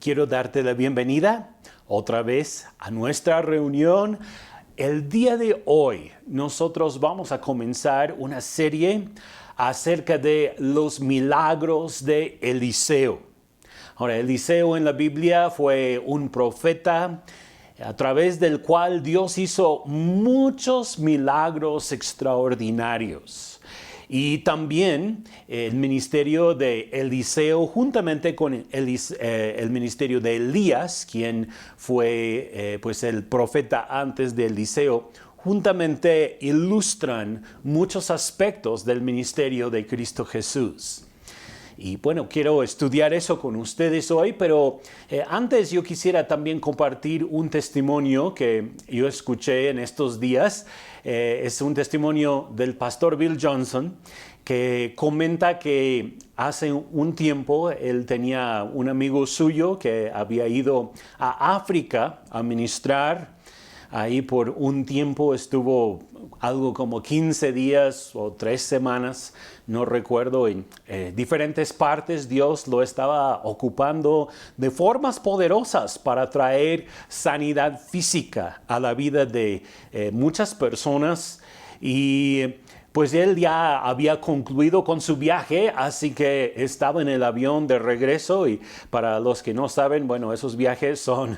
quiero darte la bienvenida otra vez a nuestra reunión. El día de hoy nosotros vamos a comenzar una serie acerca de los milagros de Eliseo. Ahora, Eliseo en la Biblia fue un profeta a través del cual Dios hizo muchos milagros extraordinarios. Y también el ministerio de Eliseo, juntamente con el ministerio de Elías, quien fue pues el profeta antes de Eliseo, juntamente ilustran muchos aspectos del ministerio de Cristo Jesús. Y bueno, quiero estudiar eso con ustedes hoy, pero antes yo quisiera también compartir un testimonio que yo escuché en estos días. Es un testimonio del pastor Bill Johnson, que comenta que hace un tiempo él tenía un amigo suyo que había ido a África a ministrar. Ahí por un tiempo estuvo algo como 15 días o 3 semanas, no recuerdo, en diferentes partes. Dios lo estaba ocupando de formas poderosas para traer sanidad física a la vida de muchas personas. Y pues él ya había concluido con su viaje, así que estaba en el avión de regreso. Y para los que no saben, bueno, esos viajes son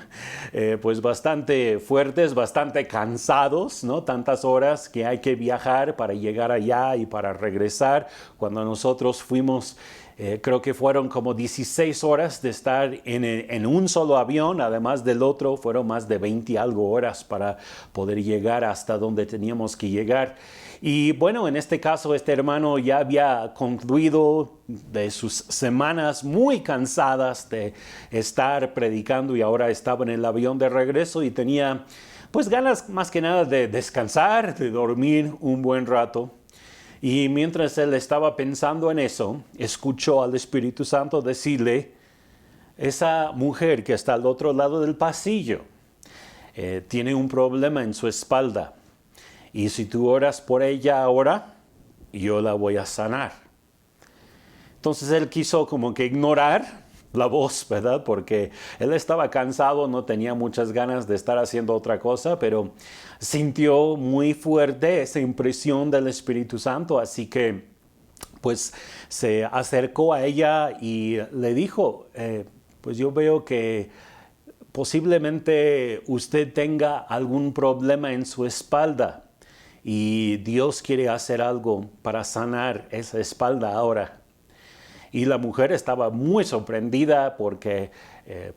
pues bastante fuertes, bastante cansados, ¿no? Tantas horas que hay que viajar para llegar allá y para regresar. Cuando nosotros fuimos, creo que fueron como 16 horas de estar en un solo avión, además del otro, fueron más de 20 y algo horas para poder llegar hasta donde teníamos que llegar. Y bueno, en este caso, este hermano ya había concluido de sus semanas muy cansadas de estar predicando y ahora estaba en el avión de regreso y tenía pues ganas más que nada de descansar, de dormir un buen rato. Y mientras él estaba pensando en eso, escuchó al Espíritu Santo decirle: esa mujer que está al otro lado del pasillo tiene un problema en su espalda. Y si tú oras por ella ahora, yo la voy a sanar. Entonces él quiso como que ignorar la voz, ¿verdad? Porque él estaba cansado, no tenía muchas ganas de estar haciendo otra cosa, pero sintió muy fuerte esa impresión del Espíritu Santo, así que pues se acercó a ella y le dijo, pues yo veo que posiblemente usted tenga algún problema en su espalda. Y Dios quiere hacer algo para sanar esa espalda ahora. Y la mujer estaba muy sorprendida porque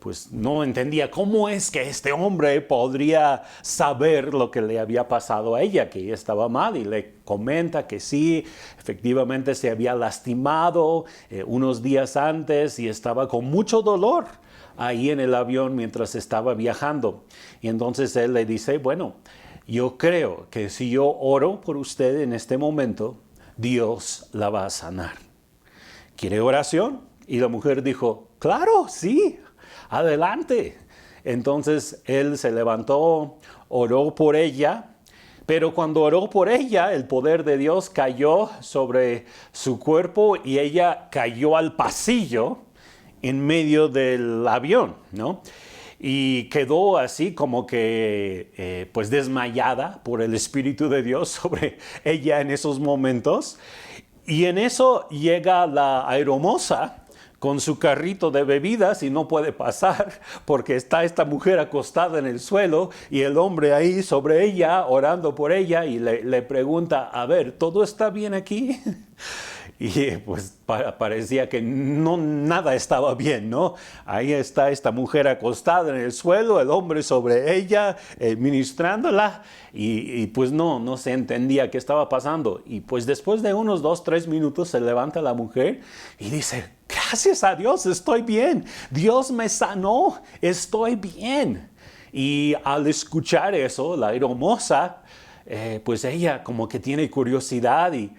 pues no entendía cómo es que este hombre podría saber lo que le había pasado a ella, que ella estaba mal, y le comenta que sí, efectivamente se había lastimado unos días antes y estaba con mucho dolor ahí en el avión mientras estaba viajando. Y entonces él le dice, bueno, yo creo que si yo oro por usted en este momento, Dios la va a sanar. ¿Quiere oración? Y la mujer dijo, claro, sí, adelante. Entonces él se levantó, oró por ella, pero cuando oró por ella, el poder de Dios cayó sobre su cuerpo y ella cayó al pasillo en medio del avión, ¿no? Y quedó así como que pues desmayada por el Espíritu de Dios sobre ella en esos momentos. Y en eso llega la aeromoza con su carrito de bebidas y no puede pasar porque está esta mujer acostada en el suelo y el hombre ahí sobre ella orando por ella y le pregunta, a ver, ¿todo está bien aquí? Y pues parecía que nada estaba bien, ¿no? Ahí está esta mujer acostada en el suelo, el hombre sobre ella, ministrándola, y pues no se entendía qué estaba pasando. Y pues después de unos 2-3 minutos se levanta la mujer y dice, gracias a Dios, estoy bien. Dios me sanó, estoy bien. Y al escuchar eso, la hermosa, pues ella como que tiene curiosidad y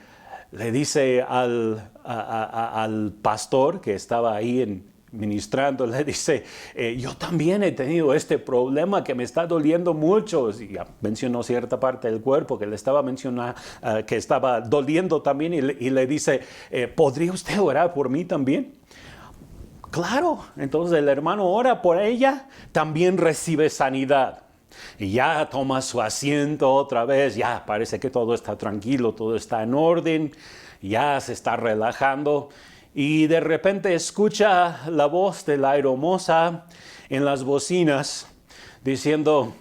le dice al pastor que estaba ahí ministrando, le dice, yo también he tenido este problema que me está doliendo mucho. Y mencionó cierta parte del cuerpo que le estaba mencionando, que estaba doliendo también, y le dice, ¿podría usted orar por mí también? Claro, entonces el hermano ora por ella, también recibe sanidad. Y ya toma su asiento otra vez, ya parece que todo está tranquilo, todo está en orden, ya se está relajando. Y de repente escucha la voz de la aeromoza en las bocinas diciendo,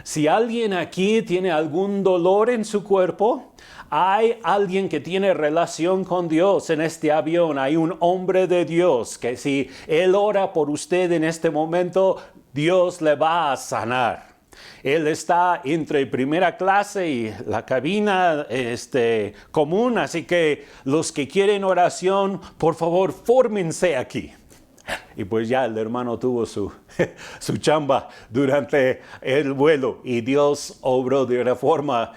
si alguien aquí tiene algún dolor en su cuerpo, hay alguien que tiene relación con Dios en este avión. Hay un hombre de Dios que si él ora por usted en este momento, Dios le va a sanar. Él está entre primera clase y la cabina común, así que los que quieren oración, por favor, fórmense aquí. Y pues ya el hermano tuvo su chamba durante el vuelo y Dios obró de una forma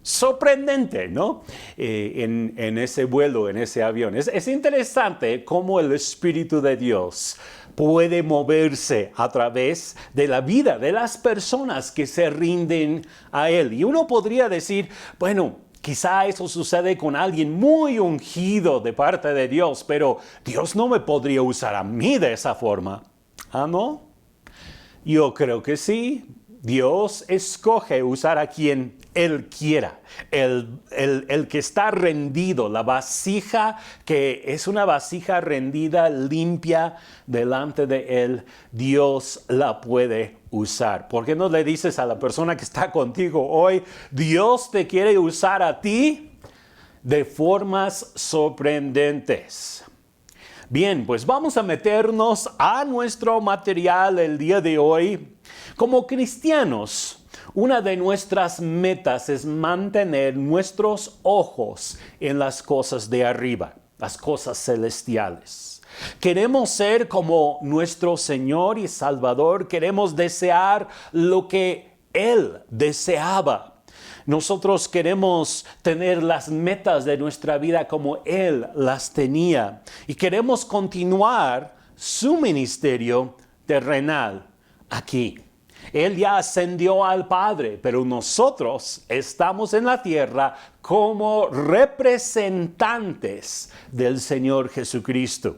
sorprendente, ¿no? En ese vuelo, en ese avión. Es interesante cómo el Espíritu de Dios puede moverse a través de la vida de las personas que se rinden a Él. Y uno podría decir, bueno, quizá eso sucede con alguien muy ungido de parte de Dios, pero Dios no me podría usar a mí de esa forma. ¿Ah, no? Yo creo que sí. Dios escoge usar a quien Él quiera. El que está rendido, la vasija que es una vasija rendida, limpia delante de Él, Dios la puede usar. ¿Por qué no le dices a la persona que está contigo hoy, Dios te quiere usar a ti de formas sorprendentes? Bien, pues vamos a meternos a nuestro material el día de hoy. Como cristianos, una de nuestras metas es mantener nuestros ojos en las cosas de arriba, las cosas celestiales. Queremos ser como nuestro Señor y Salvador, queremos desear lo que Él deseaba. Nosotros queremos tener las metas de nuestra vida como Él las tenía y queremos continuar su ministerio terrenal aquí. Él ya ascendió al Padre, pero nosotros estamos en la tierra como representantes del Señor Jesucristo.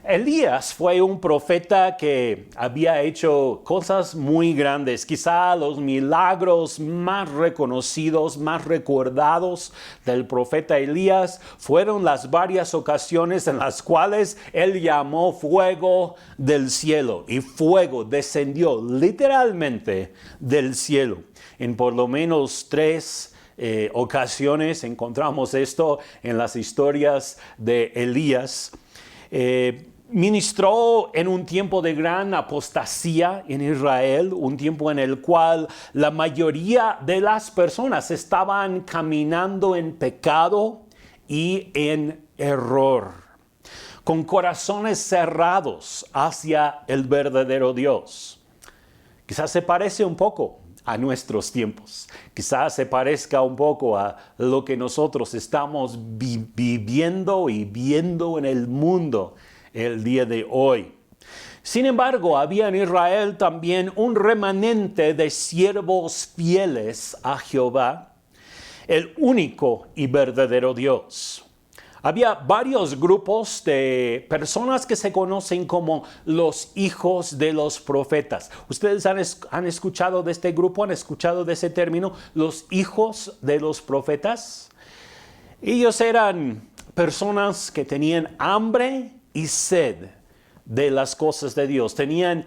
Elías fue un profeta que había hecho cosas muy grandes. Quizá los milagros más reconocidos, más recordados del profeta Elías fueron las varias ocasiones en las cuales él llamó fuego del cielo y fuego descendió literalmente del cielo. En por lo menos 3 ocasiones encontramos esto en las historias de Elías. Ministró en un tiempo de gran apostasía en Israel, un tiempo en el cual la mayoría de las personas estaban caminando en pecado y en error, con corazones cerrados hacia el verdadero Dios. Quizás se parece un poco a nuestros tiempos. Quizás se parezca un poco a lo que nosotros estamos viviendo y viendo en el mundo el día de hoy. Sin embargo, había en Israel también un remanente de siervos fieles a Jehová, el único y verdadero Dios. Había varios grupos de personas que se conocen como los hijos de los profetas. ¿Ustedes han escuchado de este grupo? ¿Han escuchado de ese término? Los hijos de los profetas. Ellos eran personas que tenían hambre y sed de las cosas de Dios. Tenían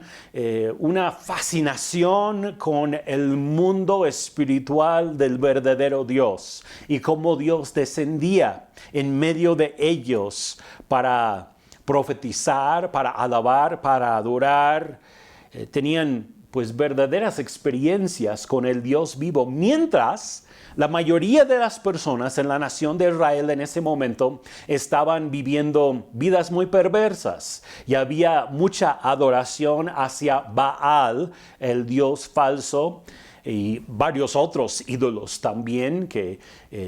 una fascinación con el mundo espiritual del verdadero Dios y cómo Dios descendía en medio de ellos para profetizar, para alabar, para adorar. Tenían pues verdaderas experiencias con el Dios vivo, mientras la mayoría de las personas en la nación de Israel en ese momento estaban viviendo vidas muy perversas y había mucha adoración hacia Baal, el dios falso, y varios otros ídolos también que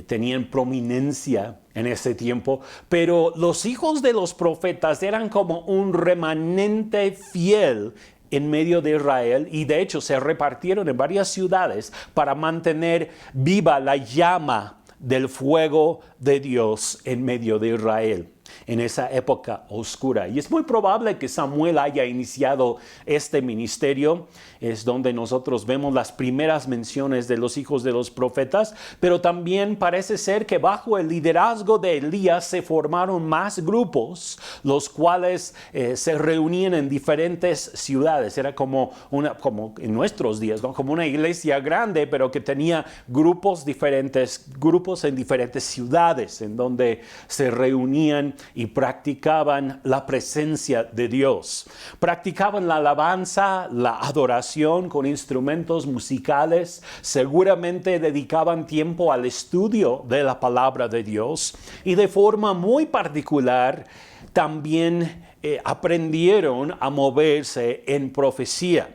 tenían prominencia en ese tiempo. Pero los hijos de los profetas eran como un remanente fiel en medio de Israel y de hecho se repartieron en varias ciudades para mantener viva la llama del fuego de Dios en medio de Israel. en esa época oscura. Y es muy probable que Samuel haya iniciado este ministerio. Es donde nosotros vemos las primeras menciones de los hijos de los profetas, pero también parece ser que bajo el liderazgo de Elías se formaron más grupos, los cuales se reunían en diferentes ciudades. Era como en nuestros días, ¿no? Como una iglesia grande, pero que tenía grupos en diferentes ciudades, en donde se reunían y practicaban la presencia de Dios. Practicaban la alabanza, la adoración con instrumentos musicales. Seguramente dedicaban tiempo al estudio de la palabra de Dios y de forma muy particular también aprendieron a moverse en profecía.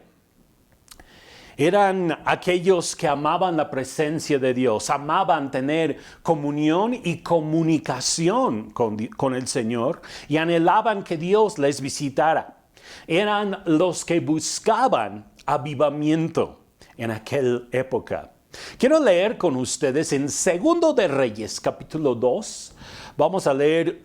Eran aquellos que amaban la presencia de Dios, amaban tener comunión y comunicación con el Señor y anhelaban que Dios les visitara. Eran los que buscaban avivamiento en aquella época. Quiero leer con ustedes en 2 de Reyes, capítulo 2. Vamos a leer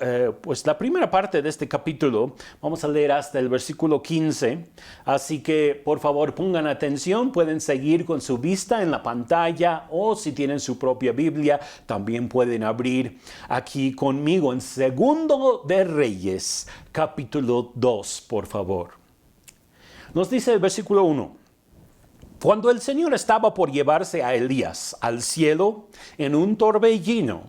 la primera parte de este capítulo. Vamos a leer hasta el versículo 15. Así que por favor pongan atención. Pueden seguir con su vista en la pantalla o si tienen su propia Biblia también pueden abrir aquí conmigo en 2 de Reyes, capítulo 2, por favor. Nos dice el versículo 1. Cuando el Señor estaba por llevarse a Elías al cielo en un torbellino,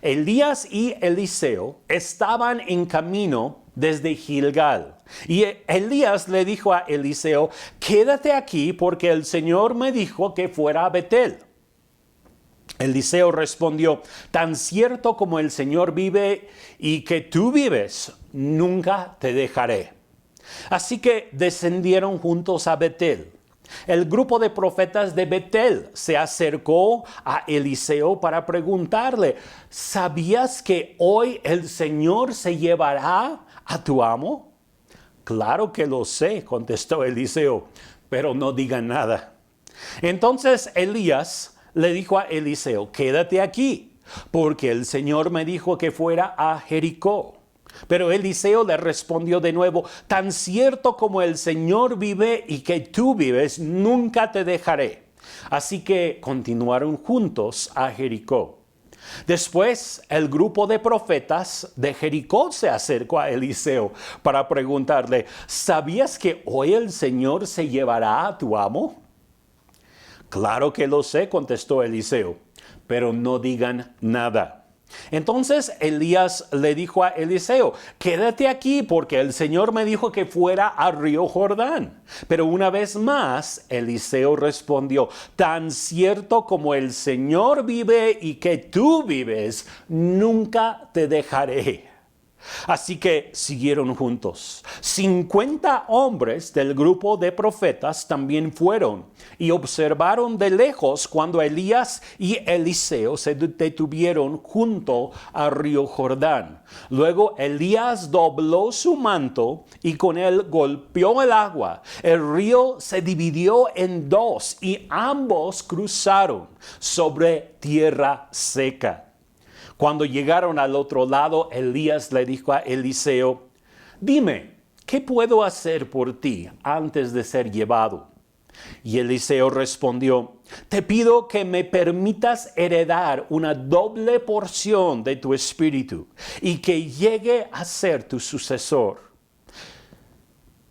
Elías y Eliseo estaban en camino desde Gilgal. Y Elías le dijo a Eliseo, quédate aquí porque el Señor me dijo que fuera a Betel. Eliseo respondió, tan cierto como el Señor vive y que tú vives, nunca te dejaré. Así que descendieron juntos a Betel. El grupo de profetas de Betel se acercó a Eliseo para preguntarle, ¿sabías que hoy el Señor se llevará a tu amo? Claro que lo sé, contestó Eliseo, pero no digan nada. Entonces Elías le dijo a Eliseo, quédate aquí, porque el Señor me dijo que fuera a Jericó. Pero Eliseo le respondió de nuevo, tan cierto como el Señor vive y que tú vives, nunca te dejaré. Así que continuaron juntos a Jericó. Después, el grupo de profetas de Jericó se acercó a Eliseo para preguntarle, ¿sabías que hoy el Señor se llevará a tu amo? Claro que lo sé, contestó Eliseo, pero no digan nada. Entonces Elías le dijo a Eliseo, quédate aquí porque el Señor me dijo que fuera al río Jordán. Pero una vez más Eliseo respondió, tan cierto como el Señor vive y que tú vives, nunca te dejaré. Así que siguieron juntos. 50 hombres del grupo de profetas también fueron y observaron de lejos cuando Elías y Eliseo se detuvieron junto al río Jordán. Luego Elías dobló su manto y con él golpeó el agua. El río se dividió en dos y ambos cruzaron sobre tierra seca. Cuando llegaron al otro lado, Elías le dijo a Eliseo, dime, ¿qué puedo hacer por ti antes de ser llevado? Y Eliseo respondió, te pido que me permitas heredar una doble porción de tu espíritu y que llegue a ser tu sucesor.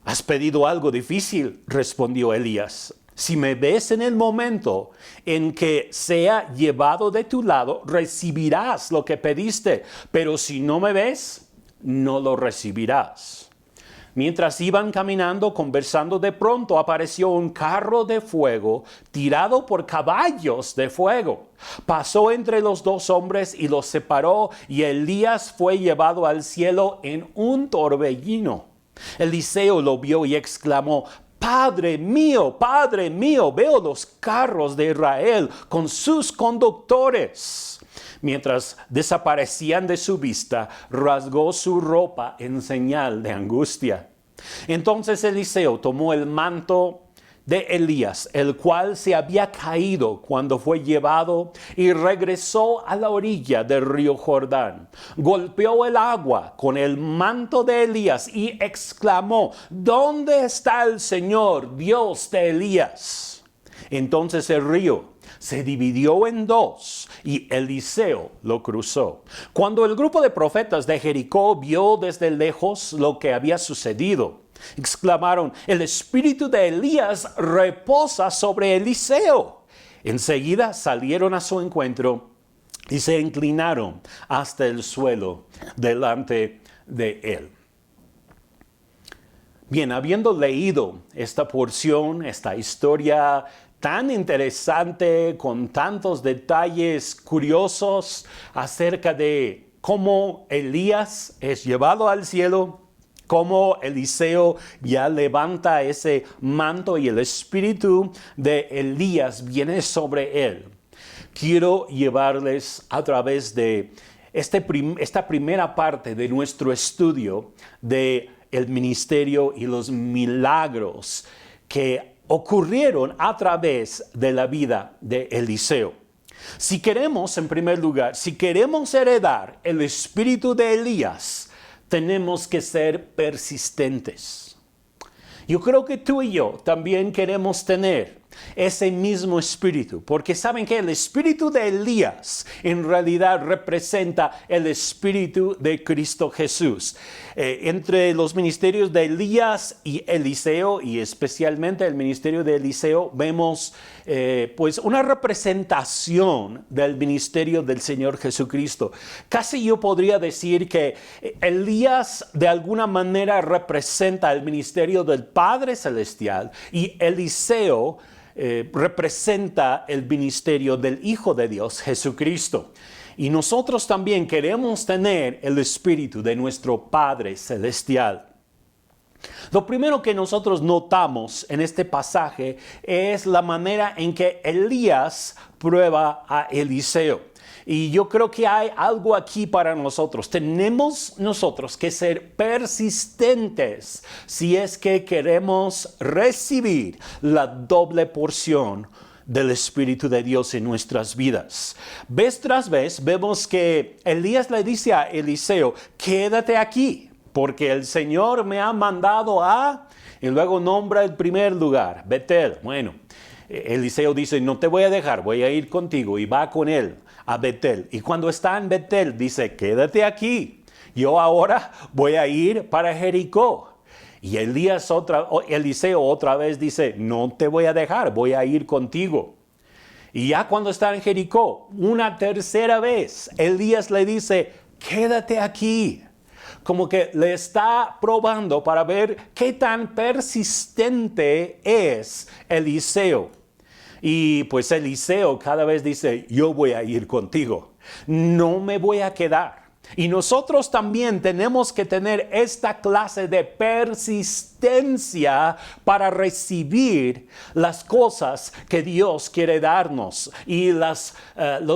Has pedido algo difícil, respondió Elías. Si me ves en el momento en que sea llevado de tu lado, recibirás lo que pediste, pero si no me ves, no lo recibirás. Mientras iban caminando, conversando, de pronto apareció un carro de fuego tirado por caballos de fuego. Pasó entre los dos hombres y los separó, y Elías fue llevado al cielo en un torbellino. Eliseo lo vio y exclamó, Padre mío, veo los carros de Israel con sus conductores. Mientras desaparecían de su vista, rasgó su ropa en señal de angustia. Entonces Eliseo tomó el manto, de Elías, el cual se había caído cuando fue llevado y regresó a la orilla del río Jordán. Golpeó el agua con el manto de Elías y exclamó: ¿Dónde está el Señor, Dios de Elías? Entonces el río se dividió en dos y Eliseo lo cruzó. Cuando el grupo de profetas de Jericó vio desde lejos lo que había sucedido, exclamaron: el espíritu de Elías reposa sobre Eliseo. Enseguida salieron a su encuentro y se inclinaron hasta el suelo delante de él. Bien, habiendo leído esta porción, esta historia tan interesante, con tantos detalles curiosos acerca de cómo Elías es llevado al cielo, cómo Eliseo ya levanta ese manto y el espíritu de Elías viene sobre él, quiero llevarles a través de esta primera parte de nuestro estudio de el ministerio y los milagros que ocurrieron a través de la vida de Eliseo. Si queremos, en primer lugar, si queremos heredar el espíritu de Elías, tenemos que ser persistentes. Yo creo que tú y yo también queremos tener ese mismo espíritu, porque saben que el espíritu de Elías en realidad representa el espíritu de Cristo Jesús. Entre los ministerios de Elías y Eliseo, y especialmente el ministerio de Eliseo, vemos pues una representación del ministerio del Señor Jesucristo. Casi yo podría decir que Elías de alguna manera representa el ministerio del Padre Celestial y Eliseo representa el ministerio del Hijo de Dios, Jesucristo. Y nosotros también queremos tener el espíritu de nuestro Padre Celestial. Lo primero que nosotros notamos en este pasaje es la manera en que Elías prueba a Eliseo. Y yo creo que hay algo aquí para nosotros. Tenemos nosotros que ser persistentes si es que queremos recibir la doble porción del Espíritu de Dios en nuestras vidas. Vez tras vez vemos que Elías le dice a Eliseo: quédate aquí, porque el Señor me ha mandado a... Y luego nombra el primer lugar, Betel. Bueno, Eliseo dice: no te voy a dejar, voy a ir contigo, y va con él a Betel. Y cuando está en Betel dice: quédate aquí, yo ahora voy a ir para Jericó. Y Eliseo otra vez dice: no te voy a dejar, voy a ir contigo. Y ya cuando está en Jericó, una tercera vez, Elías le dice: quédate aquí. Como que le está probando para ver qué tan persistente es Eliseo. Y pues Eliseo cada vez dice: yo voy a ir contigo, no me voy a quedar. Y nosotros también tenemos que tener esta clase de persistencia para recibir las cosas que Dios quiere darnos y los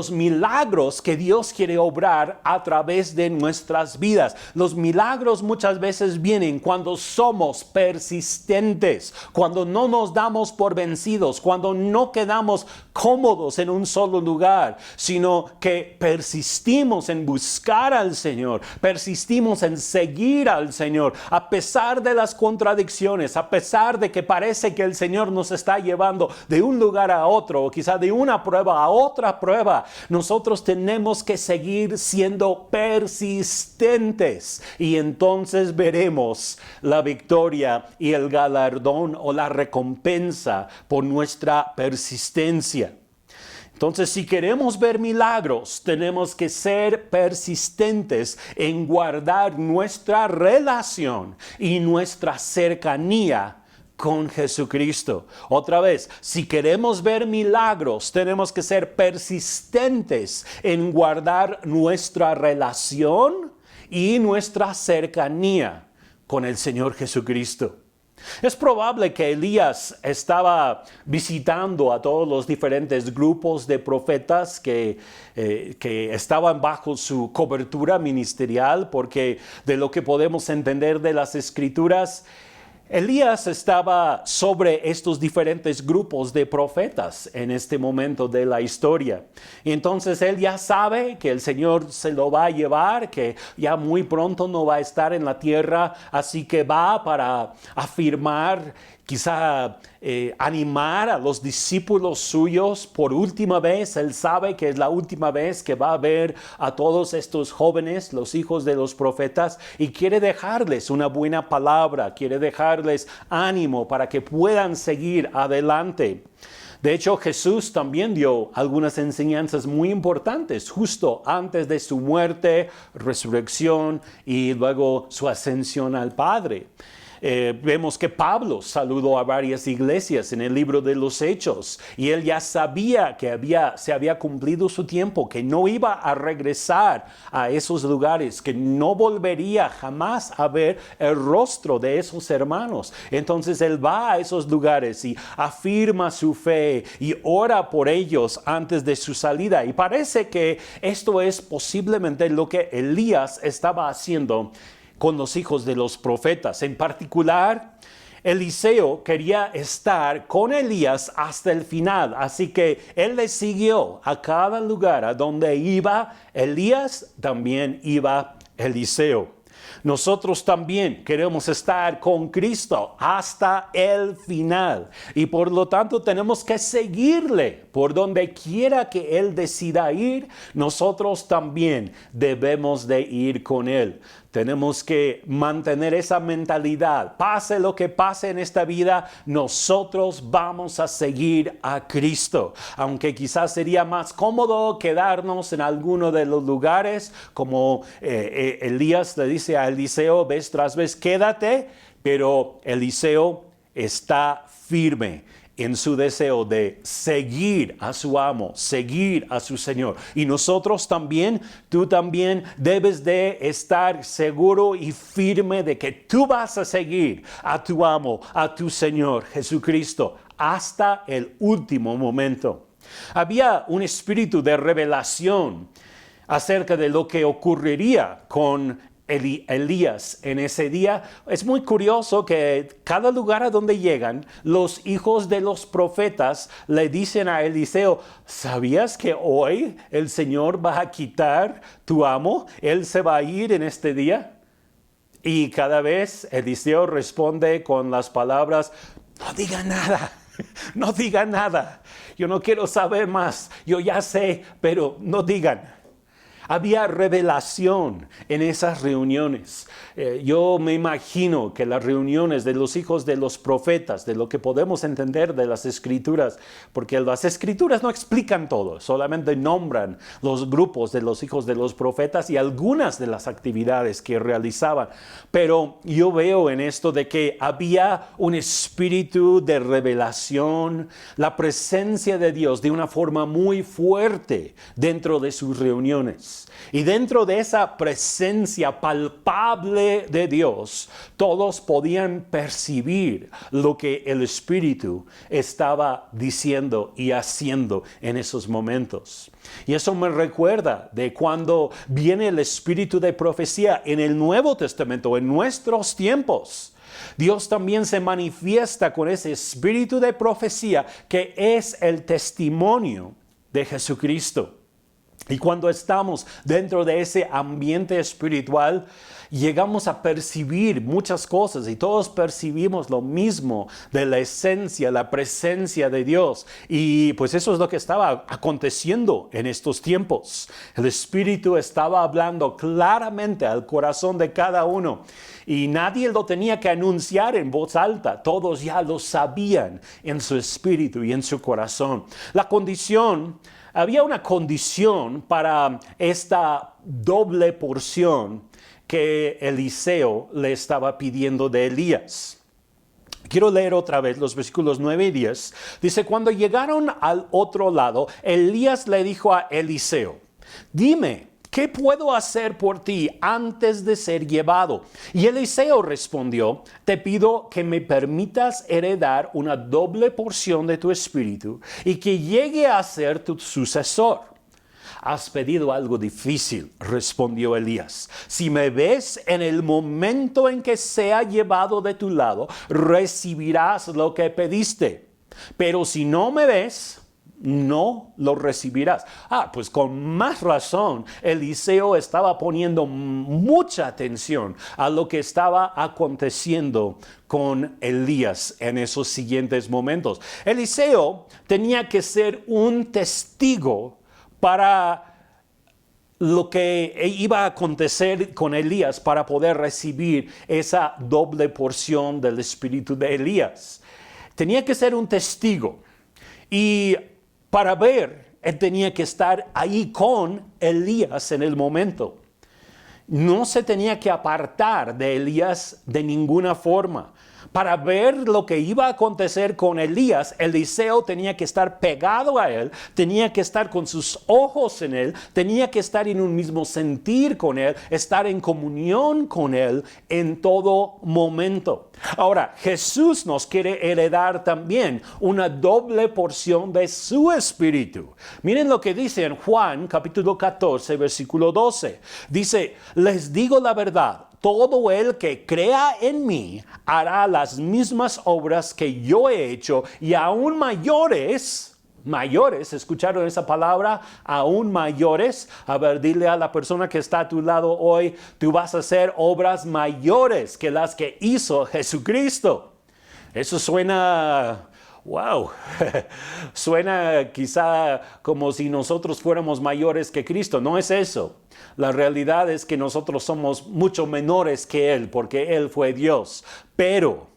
milagros que Dios quiere obrar a través de nuestras vidas. Los milagros muchas veces vienen cuando somos persistentes, cuando no nos damos por vencidos, cuando no quedamos cómodos en un solo lugar, sino que persistimos en buscar al Señor, persistimos en seguir al Señor, a pesar de las contradicciones, a pesar de que parece que el Señor nos está llevando de un lugar a otro, o quizá de una prueba a otra prueba. Nosotros tenemos que seguir siendo persistentes y entonces veremos la victoria y el galardón o la recompensa por nuestra persistencia. Entonces, si queremos ver milagros, tenemos que ser persistentes en guardar nuestra relación y nuestra cercanía con Jesucristo. Otra vez, si queremos ver milagros, tenemos que ser persistentes en guardar nuestra relación y nuestra cercanía con el Señor Jesucristo. Es probable que Elías estaba visitando a todos los diferentes grupos de profetas que estaban bajo su cobertura ministerial, porque de lo que podemos entender de las Escrituras, Elías estaba sobre estos diferentes grupos de profetas en este momento de la historia. Y entonces él ya sabe que el Señor se lo va a llevar, que ya muy pronto no va a estar en la tierra, así que va para afirmar, quizá animar a los discípulos suyos por última vez. Él sabe que es la última vez que va a ver a todos estos jóvenes, los hijos de los profetas, y quiere dejarles una buena palabra, quiere dejarles ánimo para que puedan seguir adelante. De hecho, Jesús también dio algunas enseñanzas muy importantes justo antes de su muerte, resurrección y luego su ascensión al Padre. Vemos que Pablo saludó a varias iglesias en el libro de los Hechos y él ya sabía que se había cumplido su tiempo, que no iba a regresar a esos lugares, que no volvería jamás a ver el rostro de esos hermanos. Entonces él va a esos lugares y afirma su fe y ora por ellos antes de su salida. Y parece que esto es posiblemente lo que Elías estaba haciendo con los hijos de los profetas. En particular, Eliseo quería estar con Elías hasta el final, así que él le siguió a cada lugar a donde iba Elías, también iba Eliseo. Nosotros también queremos estar con Cristo hasta el final y por lo tanto tenemos que seguirle por donde quiera que Él decida ir. Nosotros también debemos de ir con Él. Tenemos que mantener esa mentalidad. Pase lo que pase en esta vida, nosotros vamos a seguir a Cristo. Aunque quizás sería más cómodo quedarnos en alguno de los lugares, como Elías le dice a Eliseo vez tras vez, quédate, pero Eliseo está firme en su deseo de seguir a su amo, seguir a su Señor. Y nosotros también, tú también debes de estar seguro y firme de que tú vas a seguir a tu amo, a tu Señor Jesucristo, hasta el último momento. Había un espíritu de revelación acerca de lo que ocurriría con Elías en ese día. Es muy curioso que cada lugar a donde llegan, los hijos de los profetas le dicen a Eliseo, ¿sabías que hoy el Señor va a quitar tu amo? Él se va a ir en este día. Y cada vez Eliseo responde con las palabras, no diga nada. No digan nada. Yo no quiero saber más. Yo ya sé, pero no digan. Había revelación en esas reuniones. Yo me imagino que las reuniones de los hijos de los profetas, de lo que podemos entender de las escrituras, porque las escrituras no explican todo, solamente nombran los grupos de los hijos de los profetas y algunas de las actividades que realizaban. Pero yo veo en esto de que había un espíritu de revelación, la presencia de Dios de una forma muy fuerte dentro de sus reuniones. Y dentro de esa presencia palpable de Dios, todos podían percibir lo que el Espíritu estaba diciendo y haciendo en esos momentos. Y eso me recuerda de cuando viene el Espíritu de profecía en el Nuevo Testamento, en nuestros tiempos. Dios también se manifiesta con ese espíritu de profecía que es el testimonio de Jesucristo. Y cuando estamos dentro de ese ambiente espiritual, llegamos a percibir muchas cosas y todos percibimos lo mismo de la esencia, la presencia de Dios. Y pues eso es lo que estaba aconteciendo en estos tiempos. El Espíritu estaba hablando claramente al corazón de cada uno. Y nadie lo tenía que anunciar en voz alta. Todos ya lo sabían en su espíritu y en su corazón. Había una condición para esta doble porción que Eliseo le estaba pidiendo de Elías. Quiero leer otra vez los versículos 9 y 10. Dice, cuando llegaron al otro lado, Elías le dijo a Eliseo, dime, ¿qué puedo hacer por ti antes de ser llevado? Y Eliseo respondió, te pido que me permitas heredar una doble porción de tu espíritu y que llegue a ser tu sucesor. Has pedido algo difícil, respondió Elías. Si me ves en el momento en que sea llevado de tu lado, recibirás lo que pediste. Pero si no me ves, no lo recibirás. Pues con más razón, Eliseo estaba poniendo mucha atención a lo que estaba aconteciendo con Elías en esos siguientes momentos. Eliseo tenía que ser un testigo para lo que iba a acontecer con Elías para poder recibir esa doble porción del espíritu de Elías. Tenía que ser un testigo y para ver, él tenía que estar ahí con Elías en el momento. No se tenía que apartar de Elías de ninguna forma. Para ver lo que iba a acontecer con Elías, Eliseo tenía que estar pegado a él, tenía que estar con sus ojos en él, tenía que estar en un mismo sentir con él, estar en comunión con él en todo momento. Ahora, Jesús nos quiere heredar también una doble porción de su espíritu. Miren lo que dice en Juan capítulo 14, versículo 12. Dice, les digo la verdad. Todo el que crea en mí hará las mismas obras que yo he hecho y aún mayores, ¿escucharon esa palabra? Aún mayores. A ver, dile a la persona que está a tu lado hoy, tú vas a hacer obras mayores que las que hizo Jesucristo. Eso suena... Wow, suena quizá como si nosotros fuéramos mayores que Cristo. No es eso. La realidad es que nosotros somos mucho menores que Él porque Él fue Dios. Pero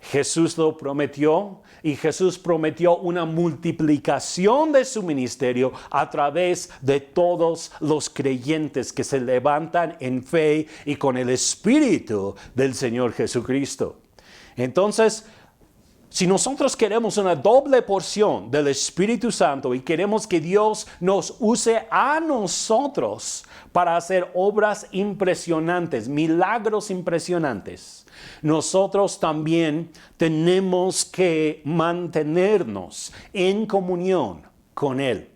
Jesús lo prometió y Jesús prometió una multiplicación de su ministerio a través de todos los creyentes que se levantan en fe y con el Espíritu del Señor Jesucristo. Entonces, si nosotros queremos una doble porción del Espíritu Santo y queremos que Dios nos use a nosotros para hacer obras impresionantes, milagros impresionantes, nosotros también tenemos que mantenernos en comunión con Él.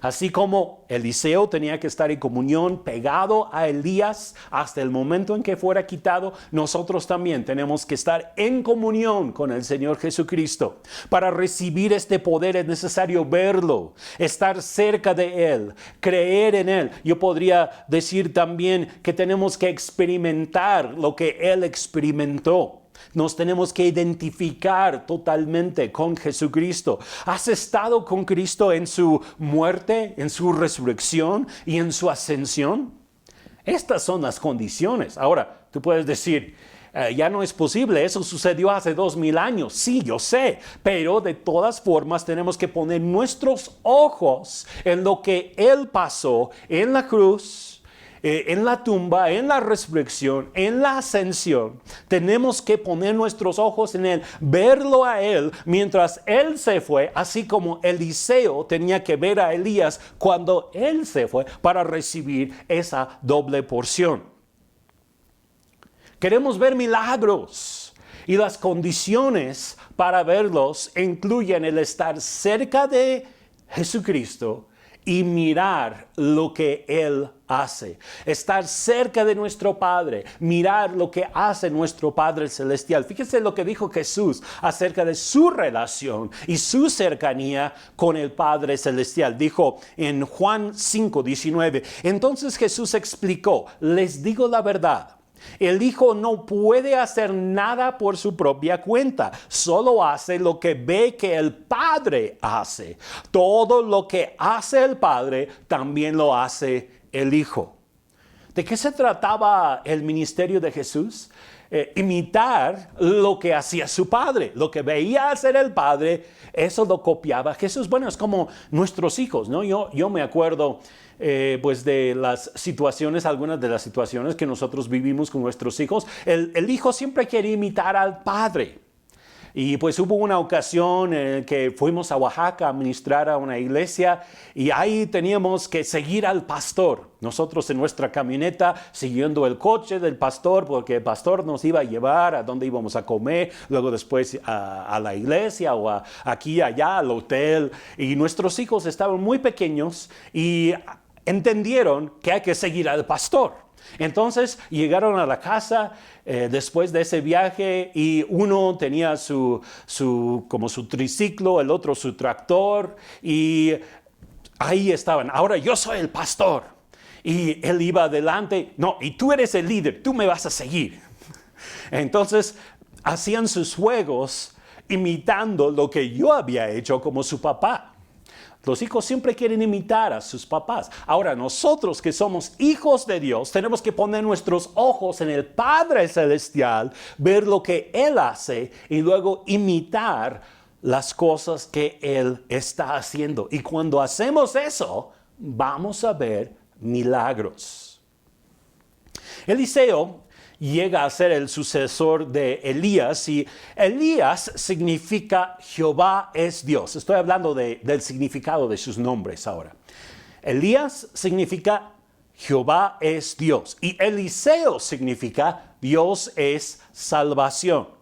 Así como Eliseo tenía que estar en comunión pegado a Elías hasta el momento en que fuera quitado, nosotros también tenemos que estar en comunión con el Señor Jesucristo. Para recibir este poder es necesario verlo, estar cerca de Él, creer en Él. Yo podría decir también que tenemos que experimentar lo que Él experimentó. Nos tenemos que identificar totalmente con Jesucristo. ¿Has estado con Cristo en su muerte, en su resurrección y en su ascensión? Estas son las condiciones. Ahora, tú puedes decir, ya no es posible, eso sucedió hace 2000 años. Sí, yo sé, pero de todas formas tenemos que poner nuestros ojos en lo que Él pasó en la cruz, en la tumba, en la resurrección, en la ascensión. Tenemos que poner nuestros ojos en Él, verlo a Él mientras Él se fue, así como Eliseo tenía que ver a Elías cuando Él se fue para recibir esa doble porción. Queremos ver milagros y las condiciones para verlos incluyen el estar cerca de Jesucristo y mirar lo que Él hace. Estar cerca de nuestro Padre, mirar lo que hace nuestro Padre Celestial. Fíjense lo que dijo Jesús acerca de su relación y su cercanía con el Padre Celestial. Dijo en Juan 5:19, entonces Jesús explicó, les digo la verdad. El Hijo no puede hacer nada por su propia cuenta, solo hace lo que ve que el Padre hace. Todo lo que hace el Padre también lo hace el Hijo. ¿De qué se trataba el ministerio de Jesús? Imitar lo que hacía su Padre, lo que veía hacer el Padre, eso lo copiaba Jesús. Bueno, es como nuestros hijos, ¿no? Yo me acuerdo pues de las situaciones, algunas de las situaciones que nosotros vivimos con nuestros hijos. El hijo siempre quiere imitar al padre. Y pues hubo una ocasión en que fuimos a Oaxaca a ministrar a una iglesia y ahí teníamos que seguir al pastor. Nosotros en nuestra camioneta siguiendo el coche del pastor porque el pastor nos iba a llevar a donde íbamos a comer, luego después a la iglesia o aquí allá al hotel. Y nuestros hijos estaban muy pequeños y entendieron que hay que seguir al pastor. Entonces llegaron a la casa después de ese viaje y uno tenía como su triciclo, el otro su tractor y ahí estaban. Ahora yo soy el pastor y él iba adelante. No, y tú eres el líder, tú me vas a seguir. Entonces hacían sus juegos imitando lo que yo había hecho como su papá. Los hijos siempre quieren imitar a sus papás. Ahora, nosotros que somos hijos de Dios, tenemos que poner nuestros ojos en el Padre Celestial, ver lo que Él hace y luego imitar las cosas que Él está haciendo. Y cuando hacemos eso, vamos a ver milagros. Eliseo llega a ser el sucesor de Elías y Elías significa Jehová es Dios. Estoy hablando del significado de sus nombres ahora. Elías significa Jehová es Dios y Eliseo significa Dios es salvación.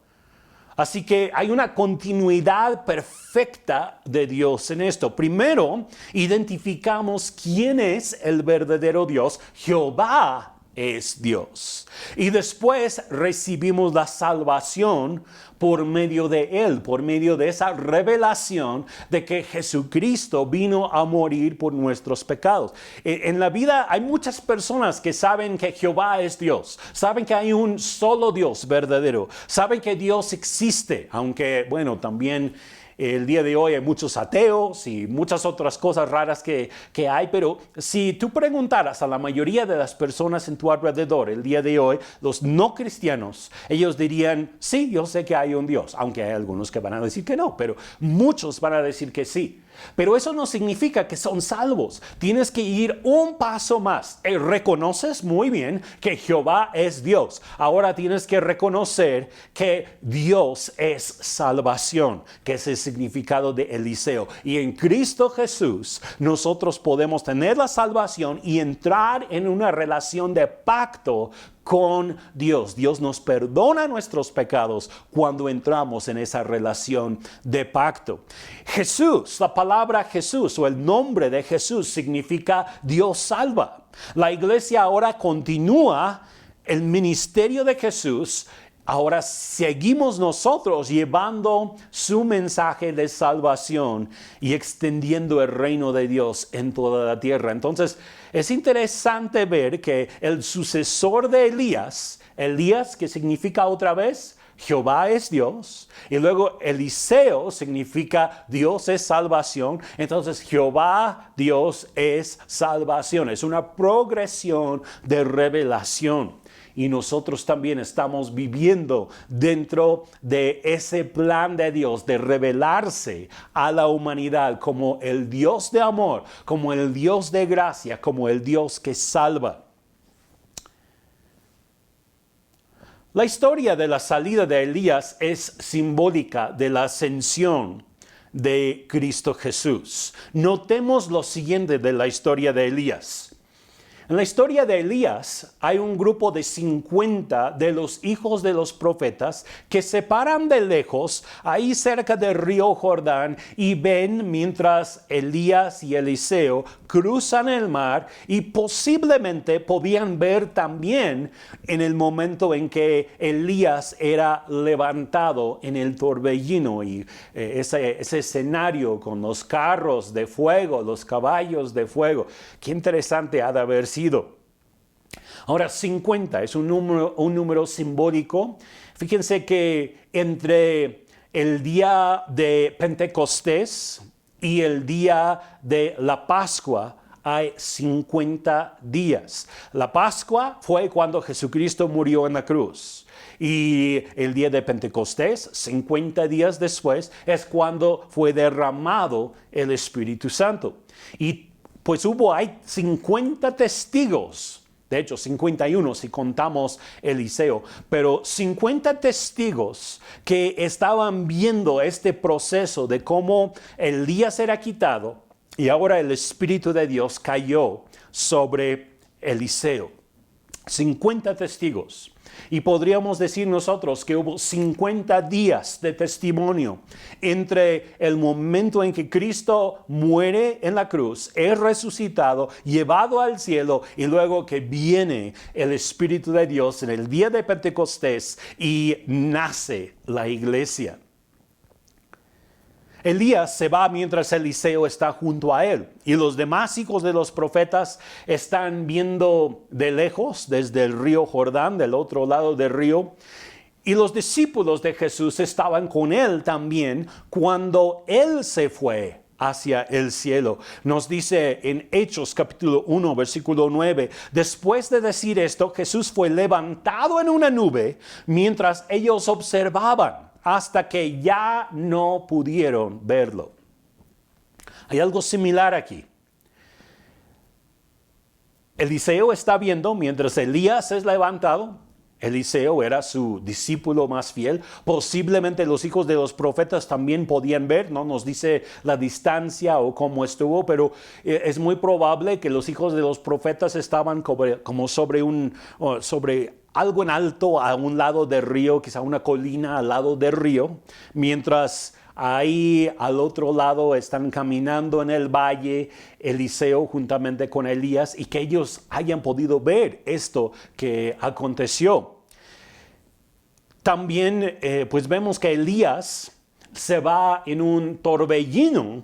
Así que hay una continuidad perfecta de Dios en esto. Primero, identificamos quién es el verdadero Dios. Jehová es Dios. Y después recibimos la salvación por medio de Él, por medio de esa revelación de que Jesucristo vino a morir por nuestros pecados. En la vida hay muchas personas que saben que Jehová es Dios, saben que hay un solo Dios verdadero, saben que Dios existe, aunque bueno, también el día de hoy hay muchos ateos y muchas otras cosas raras que hay, pero si tú preguntaras a la mayoría de las personas en tu alrededor el día de hoy, los no cristianos, ellos dirían, sí, yo sé que hay un Dios, aunque hay algunos que van a decir que no, pero muchos van a decir que sí. Pero eso no significa que son salvos. Tienes que ir un paso más. Reconoces muy bien que Jehová es Dios. Ahora tienes que reconocer que Dios es salvación, que es el significado de Eliseo. Y en Cristo Jesús nosotros podemos tener la salvación y entrar en una relación de pacto con Dios. Dios nos perdona nuestros pecados cuando entramos en esa relación de pacto. Jesús, la palabra Jesús o el nombre de Jesús significa Dios salva. La iglesia ahora continúa el ministerio de Jesús. Ahora seguimos nosotros llevando su mensaje de salvación y extendiendo el reino de Dios en toda la tierra. Entonces, es interesante ver que el sucesor de Elías, que significa otra vez, Jehová es Dios, y luego Eliseo significa Dios es salvación. Entonces Jehová, Dios es salvación. Es una progresión de revelación. Y nosotros también estamos viviendo dentro de ese plan de Dios de revelarse a la humanidad como el Dios de amor, como el Dios de gracia, como el Dios que salva. La historia de la salida de Elías es simbólica de la ascensión de Cristo Jesús. Notemos lo siguiente de la historia de Elías. En la historia de Elías hay un grupo de 50 de los hijos de los profetas que se paran de lejos ahí cerca del río Jordán y ven mientras Elías y Eliseo cruzan el mar y posiblemente podían ver también en el momento en que Elías era levantado en el torbellino y ese escenario con los carros de fuego, los caballos de fuego. Qué interesante ha de haber sido. Ahora 50 es un número simbólico. Fíjense que entre el día de Pentecostés y el día de la Pascua hay 50 días. La Pascua fue cuando Jesucristo murió en la cruz. Y el día de Pentecostés, 50 días después, es cuando fue derramado el Espíritu Santo. Y pues hay 50 testigos, de hecho 51 si contamos Eliseo, pero 50 testigos que estaban viendo este proceso de cómo Elías era quitado y ahora el Espíritu de Dios cayó sobre Eliseo. 50 testigos. Y podríamos decir nosotros que hubo 50 días de testimonio entre el momento en que Cristo muere en la cruz, es resucitado, llevado al cielo, y luego que viene el Espíritu de Dios en el día de Pentecostés y nace la iglesia. Elías se va mientras Eliseo está junto a él, y los demás hijos de los profetas están viendo de lejos desde el río Jordán, del otro lado del río, y los discípulos de Jesús estaban con él también cuando él se fue hacia el cielo. Nos dice en Hechos capítulo 1 versículo 9, después de decir esto, Jesús fue levantado en una nube mientras ellos observaban, hasta que ya no pudieron verlo. Hay algo similar aquí. Eliseo está viendo mientras Elías es levantado. Eliseo era su discípulo más fiel. Posiblemente los hijos de los profetas también podían ver, no nos dice la distancia o cómo estuvo, pero es muy probable que los hijos de los profetas estaban como sobre algo en alto a un lado del río, quizá una colina al lado del río, mientras ahí al otro lado están caminando en el valle Eliseo juntamente con Elías, y que ellos hayan podido ver esto que aconteció. También pues vemos que Elías se va en un torbellino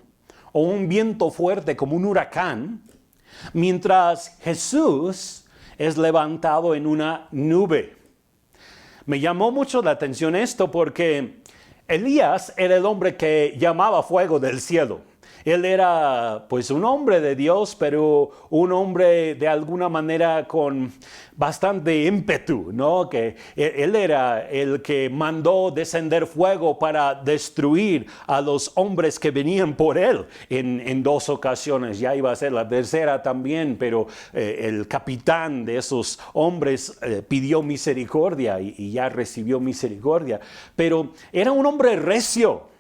o un viento fuerte como un huracán, mientras Jesús es levantado en una nube. Me llamó mucho la atención esto porque Elías era el hombre que llamaba fuego del cielo. Él era pues un hombre de Dios, pero un hombre de alguna manera con bastante ímpetu, ¿no? Que él era el que mandó descender fuego para destruir a los hombres que venían por él en 2 ocasiones. Ya iba a ser la tercera también, pero el capitán de esos hombres pidió misericordia y ya recibió misericordia. Pero era un hombre recio.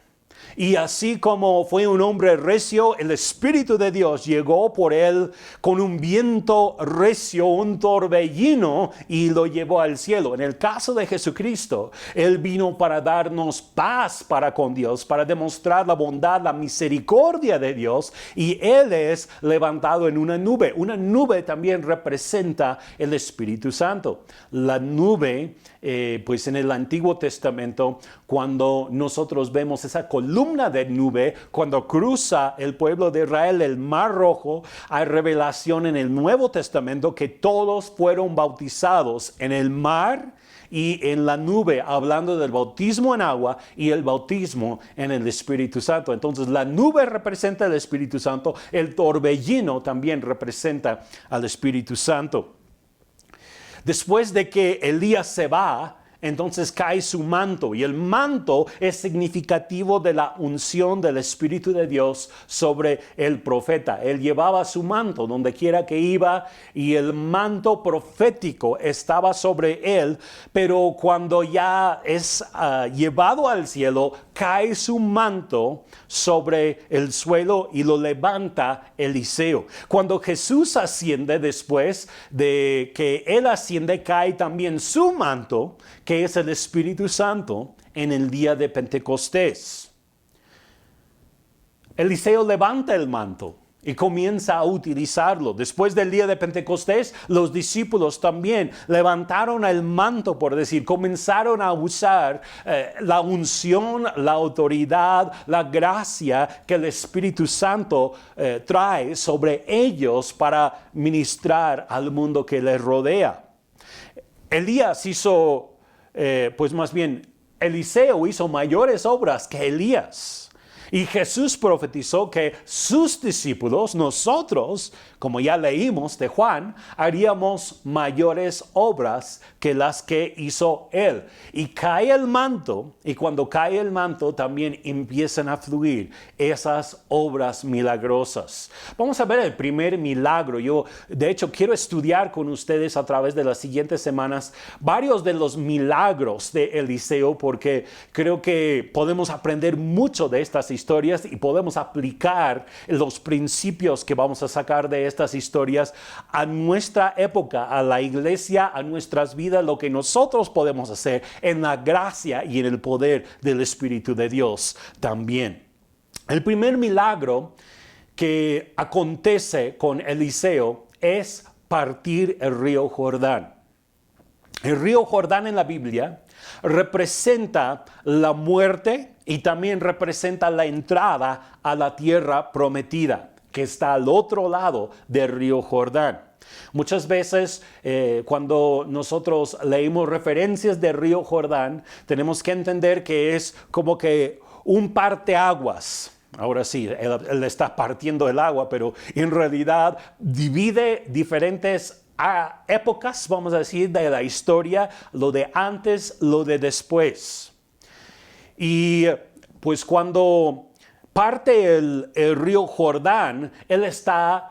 Y así como fue un hombre recio, el Espíritu de Dios llegó por él con un viento recio, un torbellino, y lo llevó al cielo. En el caso de Jesucristo, Él vino para darnos paz para con Dios, para demostrar la bondad, la misericordia de Dios, y Él es levantado en una nube. Una nube también representa el Espíritu Santo. La nube, pues en el Antiguo Testamento, cuando nosotros vemos esa columna de nube, cuando cruza el pueblo de Israel el Mar Rojo, hay revelación en el Nuevo Testamento que todos fueron bautizados en el mar y en la nube, hablando del bautismo en agua y el bautismo en el Espíritu Santo. Entonces la nube representa el Espíritu Santo, el torbellino también representa al Espíritu Santo. Después de que Elías se va, entonces cae su manto, y el manto es significativo de la unción del Espíritu de Dios sobre el profeta. Él llevaba su manto donde quiera que iba, y el manto profético estaba sobre él, pero cuando ya es llevado al cielo, cae su manto sobre el suelo y lo levanta Eliseo. Cuando Jesús asciende, después de que él asciende, cae también su manto, que es el Espíritu Santo, en el día de Pentecostés. Eliseo levanta el manto y comienza a utilizarlo. Después del día de Pentecostés, los discípulos también levantaron el manto, por decir, comenzaron a usar la unción, la autoridad, la gracia que el Espíritu Santo trae sobre ellos para ministrar al mundo que les rodea. Elías hizo, Eliseo hizo mayores obras que Elías. Y Jesús profetizó que sus discípulos, nosotros, como ya leímos de Juan, haríamos mayores obras que las que hizo Él. Y cae el manto, y cuando cae el manto también empiezan a fluir esas obras milagrosas. Vamos a ver el primer milagro. Yo, de hecho, quiero estudiar con ustedes a través de las siguientes semanas varios de los milagros de Eliseo, porque creo que podemos aprender mucho de estas historias historias y podemos aplicar los principios que vamos a sacar de estas historias a nuestra época, a la iglesia, a nuestras vidas, lo que nosotros podemos hacer en la gracia y en el poder del Espíritu de Dios también. El primer milagro que acontece con Eliseo es partir el río Jordán. El río Jordán en la Biblia representa la muerte y también representa la entrada a la tierra prometida, que está al otro lado del río Jordán. Muchas veces cuando nosotros leemos referencias del río Jordán, tenemos que entender que es como que un parteaguas. Ahora sí, él está partiendo el agua, pero en realidad divide diferentes épocas, vamos a decir, de la historia, lo de antes, lo de después. Y pues cuando parte el río Jordán, él está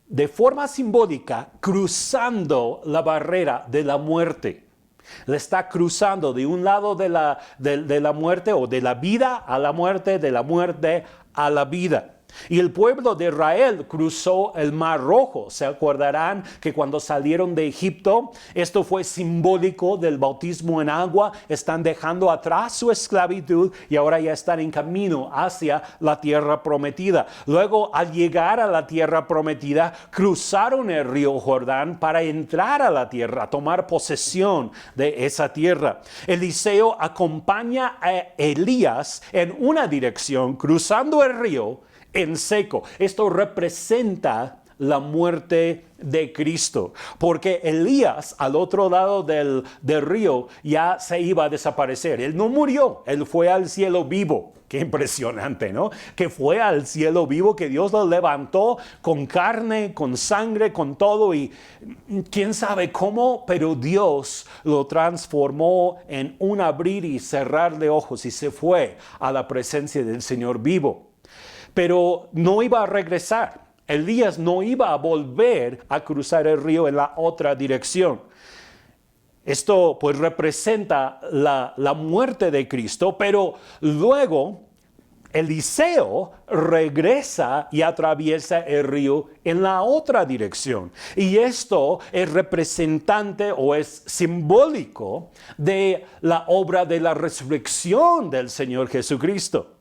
de forma simbólica cruzando la barrera de la muerte. Le está cruzando de un lado de la muerte o de la vida a la muerte, de la muerte a la vida. Y el pueblo de Israel cruzó el Mar Rojo. Se acordarán que cuando salieron de Egipto, esto fue simbólico del bautismo en agua. Están dejando atrás su esclavitud y ahora ya están en camino hacia la tierra prometida. Luego, al llegar a la tierra prometida, cruzaron el río Jordán para entrar a la tierra, tomar posesión de esa tierra. Eliseo acompaña a Elías en una dirección, cruzando el río en seco. Esto representa la muerte de Cristo, porque Elías al otro lado del río ya se iba a desaparecer. Él no murió, él fue al cielo vivo. Qué impresionante, ¿no? Que fue al cielo vivo, que Dios lo levantó con carne, con sangre, con todo, y quién sabe cómo, pero Dios lo transformó en un abrir y cerrar de ojos y se fue a la presencia del Señor vivo. Pero no iba a regresar. Elías no iba a volver a cruzar el río en la otra dirección. Esto pues representa la muerte de Cristo, pero luego Eliseo regresa y atraviesa el río en la otra dirección. Y esto es representante o es simbólico de la obra de la resurrección del Señor Jesucristo.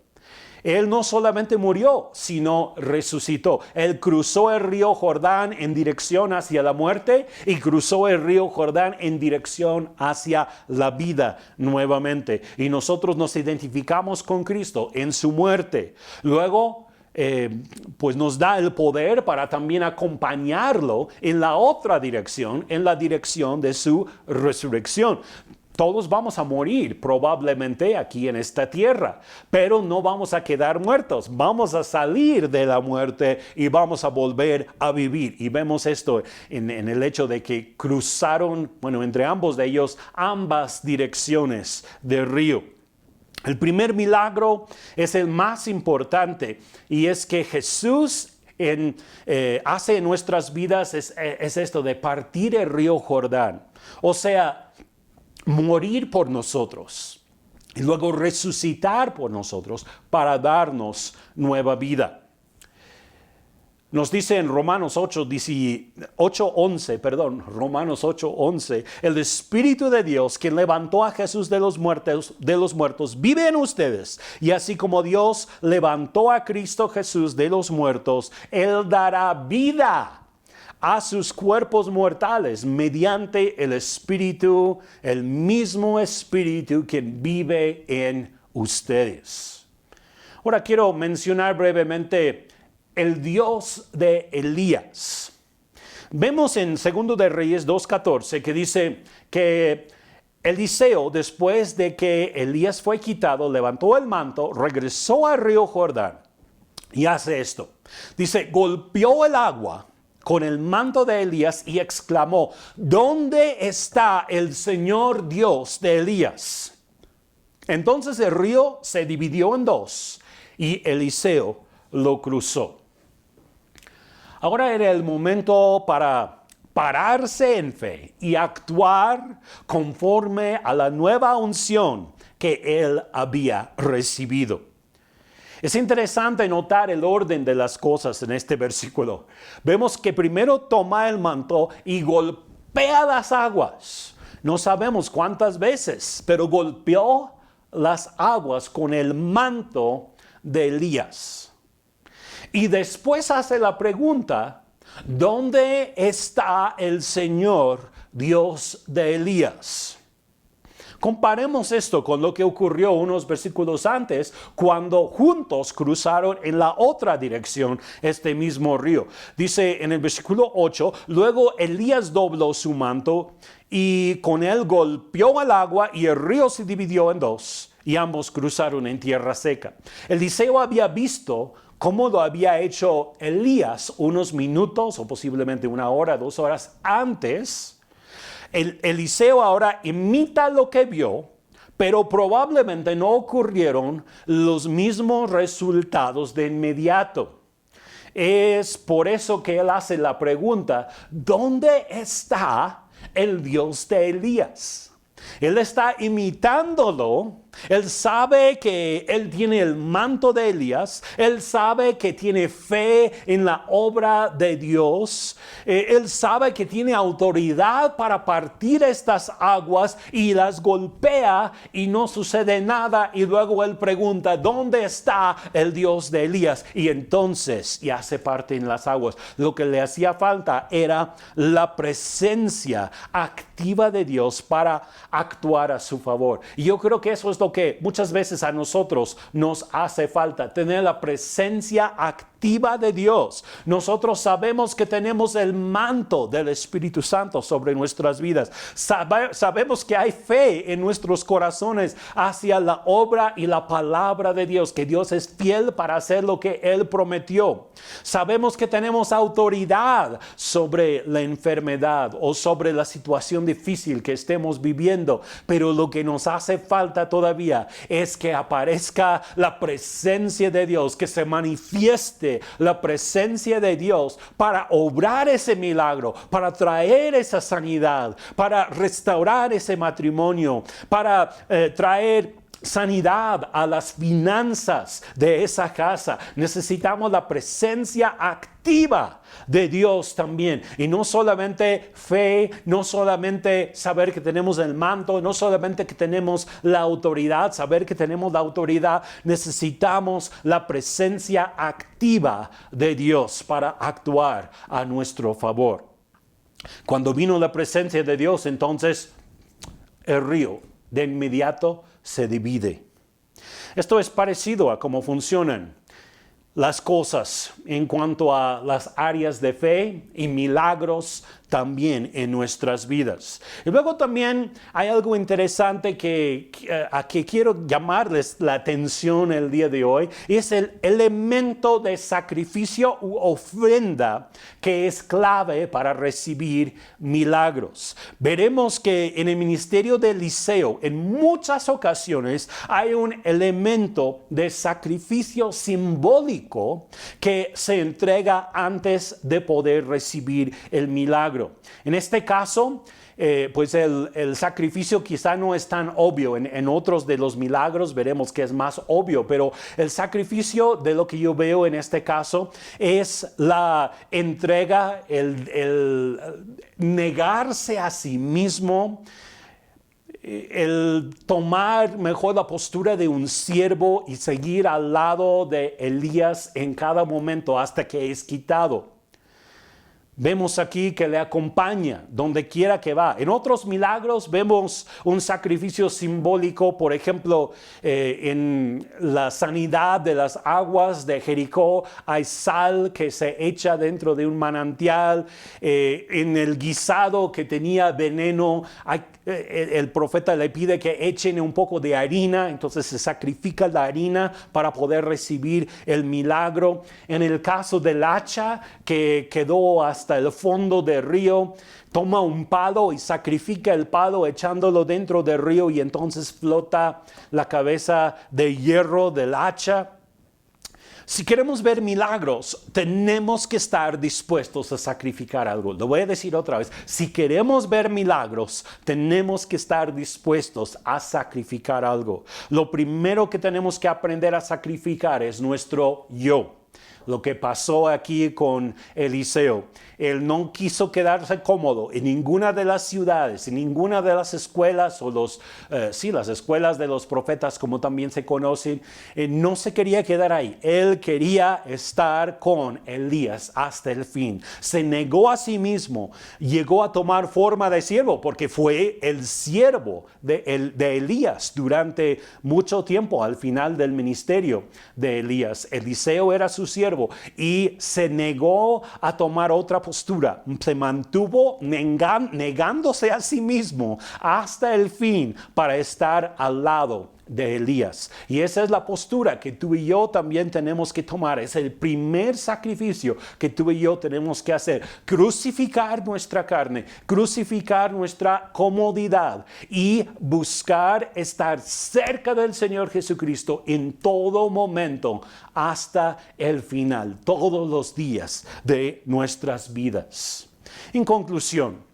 Él no solamente murió, sino resucitó. Él cruzó el río Jordán en dirección hacia la muerte y cruzó el río Jordán en dirección hacia la vida nuevamente. Y nosotros nos identificamos con Cristo en su muerte. Luego, pues nos da el poder para también acompañarlo en la otra dirección, en la dirección de su resurrección. Todos vamos a morir probablemente aquí en esta tierra, pero no vamos a quedar muertos. Vamos a salir de la muerte y vamos a volver a vivir. Y vemos esto en el hecho de que cruzaron, entre ambos de ellos, ambas direcciones del río. El primer milagro es el más importante y es que Jesús hace en nuestras vidas es esto de partir el río Jordán. O sea, morir por nosotros y luego resucitar por nosotros para darnos nueva vida. Nos dice en Romanos 8:11, el Espíritu de Dios, quien levantó a Jesús de los muertos, vive en ustedes. Y así como Dios levantó a Cristo Jesús de los muertos, Él dará vida a sus cuerpos mortales mediante el Espíritu, el mismo Espíritu que vive en ustedes. Ahora quiero mencionar brevemente el Dios de Elías. Vemos en 2 de Reyes 2:14 que dice que Eliseo, después de que Elías fue quitado, levantó el manto, regresó al río Jordán y hace esto. Dice, golpeó el agua con el manto de Elías y exclamó, ¿dónde está el Señor Dios de Elías? Entonces el río se dividió en dos y Eliseo lo cruzó. Ahora era el momento para pararse en fe y actuar conforme a la nueva unción que él había recibido. Es interesante notar el orden de las cosas en este versículo. Vemos que primero toma el manto y golpea las aguas. No sabemos cuántas veces, pero golpeó las aguas con el manto de Elías. Y después hace la pregunta, ¿dónde está el Señor Dios de Elías? Comparemos esto con lo que ocurrió unos versículos antes, cuando juntos cruzaron en la otra dirección este mismo río. Dice en el versículo 8, luego Elías dobló su manto y con él golpeó al agua y el río se dividió en dos y ambos cruzaron en tierra seca. Eliseo había visto cómo lo había hecho Elías unos minutos o posiblemente 1 hora, 2 horas antes. Eliseo ahora imita lo que vio, pero probablemente no ocurrieron los mismos resultados de inmediato. Es por eso que él hace la pregunta, ¿dónde está el Dios de Elías? Él está imitándolo. Él sabe que él tiene el manto de Elías. Él sabe que tiene fe en la obra de Dios. Él sabe que tiene autoridad para partir estas aguas y las golpea y no sucede nada. Y luego él pregunta, ¿dónde está el Dios de Elías? Y entonces ya se parten las aguas. Lo que le hacía falta era la presencia activa de Dios para actuar a su favor. Y yo creo que eso es lo que muchas veces a nosotros nos hace falta, tener la presencia activa de Dios. Nosotros sabemos que tenemos el manto del Espíritu Santo sobre nuestras vidas. Sabemos que hay fe en nuestros corazones hacia la obra y la palabra de Dios, que Dios es fiel para hacer lo que Él prometió. Sabemos que tenemos autoridad sobre la enfermedad o sobre la situación difícil que estemos viviendo, pero lo que nos hace falta todavía es que aparezca la presencia de Dios, que se manifieste la presencia de Dios para obrar ese milagro, para traer esa sanidad, para restaurar ese matrimonio, para traer sanidad a las finanzas de esa casa. Necesitamos la presencia activa de Dios también, y no solamente fe, no solamente saber que tenemos el manto, no solamente que tenemos la autoridad, saber que tenemos la autoridad. Necesitamos la presencia activa de Dios para actuar a nuestro favor. Cuando vino la presencia de Dios, entonces el río de inmediato se divide. Esto es parecido a cómo funcionan las cosas en cuanto a las áreas de fe y milagros también en nuestras vidas. Y luego también hay algo interesante a que quiero llamarles la atención el día de hoy, y es el elemento de sacrificio u ofrenda que es clave para recibir milagros. Veremos que en el ministerio de Eliseo en muchas ocasiones hay un elemento de sacrificio simbólico que se entrega antes de poder recibir el milagro. En este caso, pues el sacrificio quizá no es tan obvio. En otros de los milagros veremos que es más obvio, pero el sacrificio de lo que yo veo en este caso es la entrega, el negarse a sí mismo, el tomar mejor la postura de un siervo y seguir al lado de Elías en cada momento hasta que es quitado. Vemos aquí que le acompaña donde quiera que va. En otros milagros vemos un sacrificio simbólico, por ejemplo, en la sanidad de las aguas de Jericó hay sal que se echa dentro de un manantial. En el guisado que tenía veneno, el profeta le pide que echen un poco de harina, entonces se sacrifica la harina para poder recibir el milagro. En el caso del hacha que quedó hasta el fondo del río, toma un palo y sacrifica el palo echándolo dentro del río, y entonces flota la cabeza de hierro del hacha. Si queremos ver milagros, tenemos que estar dispuestos a sacrificar algo. Lo voy a decir otra vez. Si queremos ver milagros, tenemos que estar dispuestos a sacrificar algo. Lo primero que tenemos que aprender a sacrificar es nuestro yo. Lo que pasó aquí con Eliseo. Él no quiso quedarse cómodo en ninguna de las ciudades, en ninguna de las escuelas o las escuelas de los profetas, como también se conocen. No se quería quedar ahí. Él quería estar con Elías hasta el fin. Se negó a sí mismo. Llegó a tomar forma de siervo porque fue el siervo de Elías durante mucho tiempo al final del ministerio de Elías. Eliseo era su siervo y se negó a tomar otra postura. Se mantuvo negándose a sí mismo hasta el fin para estar al lado de Elías. Y esa es la postura que tú y yo también tenemos que tomar. Es el primer sacrificio que tú y yo tenemos que hacer. Crucificar nuestra carne, crucificar nuestra comodidad y buscar estar cerca del Señor Jesucristo en todo momento hasta el final, todos los días de nuestras vidas. En conclusión,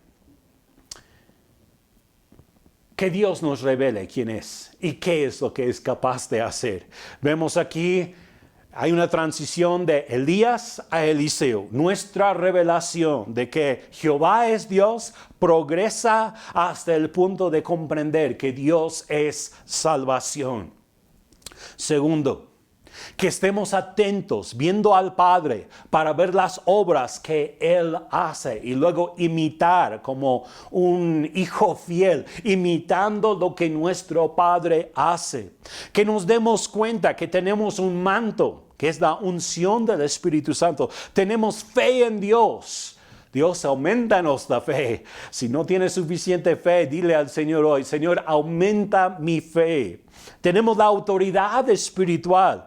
que Dios nos revele quién es y qué es lo que es capaz de hacer. Vemos aquí, hay una transición de Elías a Eliseo. Nuestra revelación de que Jehová es Dios progresa hasta el punto de comprender que Dios es salvación. Segundo, que estemos atentos, viendo al Padre para ver las obras que Él hace y luego imitar como un hijo fiel, imitando lo que nuestro Padre hace. Que nos demos cuenta que tenemos un manto, que es la unción del Espíritu Santo. Tenemos fe en Dios. Dios, aumentanos la fe. Si no tienes suficiente fe, dile al Señor hoy, Señor, aumenta mi fe. Tenemos la autoridad espiritual.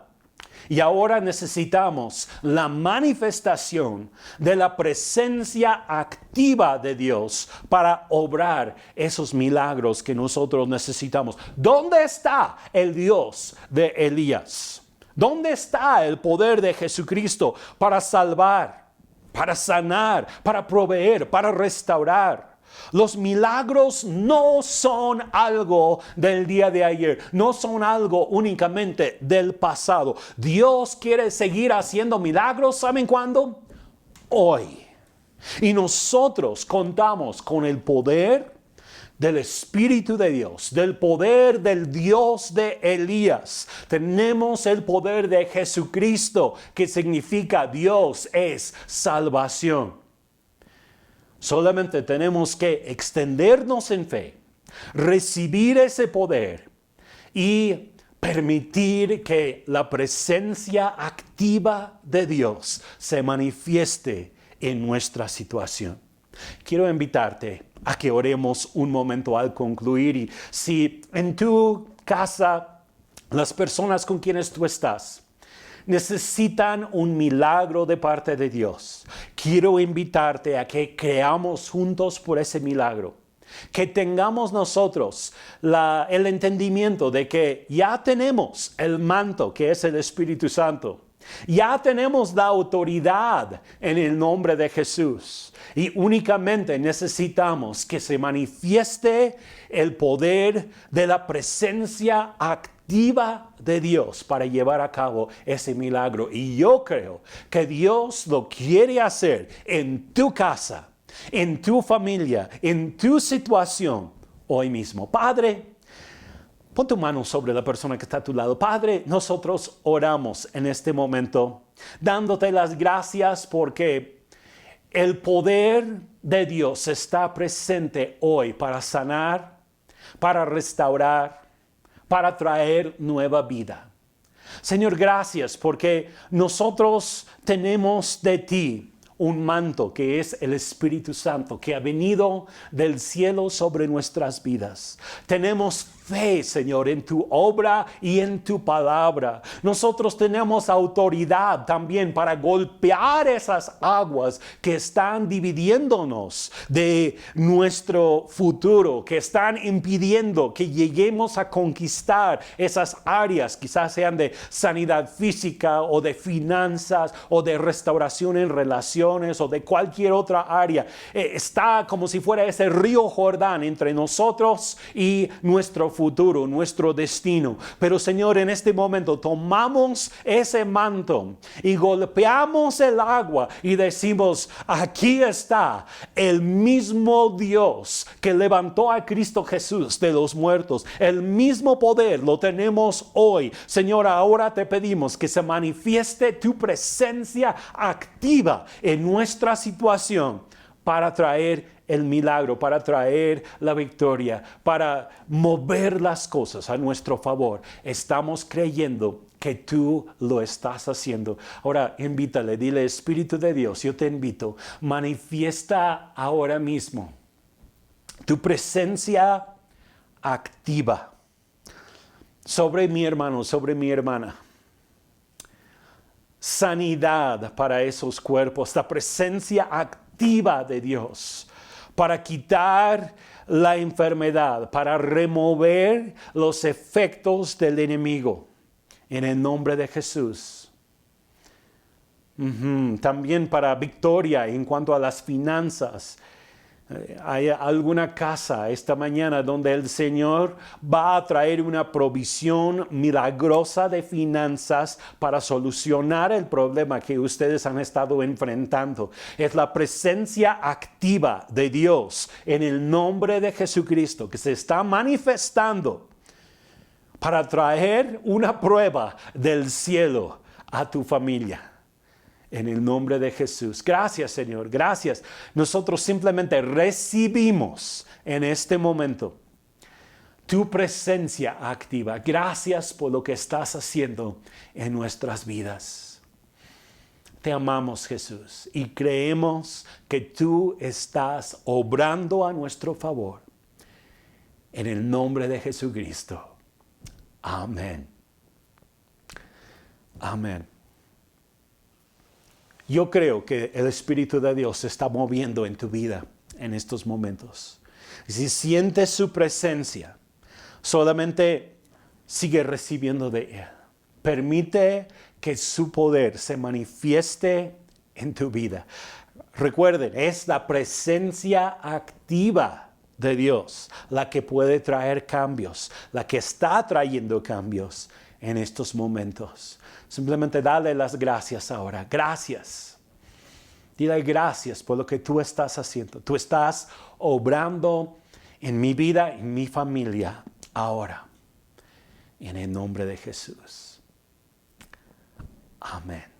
Y ahora necesitamos la manifestación de la presencia activa de Dios para obrar esos milagros que nosotros necesitamos. ¿Dónde está el Dios de Elías? ¿Dónde está el poder de Jesucristo para salvar, para sanar, para proveer, para restaurar? Los milagros no son algo del día de ayer, no son algo únicamente del pasado. Dios quiere seguir haciendo milagros, ¿saben cuándo? Hoy. Y nosotros contamos con el poder del Espíritu de Dios, del poder del Dios de Elías. Tenemos el poder de Jesucristo, que significa Dios es salvación. Solamente tenemos que extendernos en fe, recibir ese poder y permitir que la presencia activa de Dios se manifieste en nuestra situación. Quiero invitarte a que oremos un momento al concluir, y si en tu casa las personas con quienes tú estás necesitan un milagro de parte de Dios, quiero invitarte a que creamos juntos por ese milagro. Que tengamos nosotros el entendimiento de que ya tenemos el manto que es el Espíritu Santo. Ya tenemos la autoridad en el nombre de Jesús. Y únicamente necesitamos que se manifieste el poder de la presencia activa de Dios para llevar a cabo ese milagro. Y yo creo que Dios lo quiere hacer en tu casa, en tu familia, en tu situación hoy mismo. Padre, pon tu mano sobre la persona que está a tu lado. Padre, nosotros oramos en este momento, dándote las gracias porque el poder de Dios está presente hoy para sanar, para restaurar, para traer nueva vida. Señor, gracias porque nosotros tenemos de ti un manto que es el Espíritu Santo que ha venido del cielo sobre nuestras vidas. Tenemos fe, Señor, en tu obra y en tu palabra. Nosotros tenemos autoridad también para golpear esas aguas que están dividiéndonos de nuestro futuro, que están impidiendo que lleguemos a conquistar esas áreas, quizás sean de sanidad física o de finanzas o de restauración en relaciones o de cualquier otra área. Está como si fuera ese río Jordán entre nosotros y nuestro futuro, nuestro destino. Pero Señor, en este momento tomamos ese manto y golpeamos el agua y decimos, aquí está el mismo Dios que levantó a Cristo Jesús de los muertos. El mismo poder lo tenemos hoy. Señor, ahora te pedimos que se manifieste tu presencia activa en nuestra situación para traer el milagro, para traer la victoria, para mover las cosas a nuestro favor. Estamos creyendo que tú lo estás haciendo. Ahora invítale, dile, Espíritu de Dios, yo te invito, manifiesta ahora mismo tu presencia activa sobre mi hermano, sobre mi hermana. Sanidad para esos cuerpos, la presencia activa de Dios para quitar la enfermedad, para remover los efectos del enemigo. En el nombre de Jesús. También para victoria en cuanto a las finanzas. Hay alguna casa esta mañana donde el Señor va a traer una provisión milagrosa de finanzas para solucionar el problema que ustedes han estado enfrentando. Es la presencia activa de Dios en el nombre de Jesucristo que se está manifestando para traer una prueba del cielo a tu familia. En el nombre de Jesús. Gracias, Señor. Gracias. Nosotros simplemente recibimos en este momento tu presencia activa. Gracias por lo que estás haciendo en nuestras vidas. Te amamos, Jesús, y creemos que tú estás obrando a nuestro favor. En el nombre de Jesucristo. Amén. Amén. Yo creo que el Espíritu de Dios se está moviendo en tu vida en estos momentos. Si sientes su presencia, solamente sigue recibiendo de Él. Permite que su poder se manifieste en tu vida. Recuerden, es la presencia activa de Dios la que puede traer cambios, la que está trayendo cambios en estos momentos. Simplemente dale las gracias ahora. Gracias. Dile gracias por lo que tú estás haciendo. Tú estás obrando en mi vida, en mi familia, ahora. En el nombre de Jesús. Amén.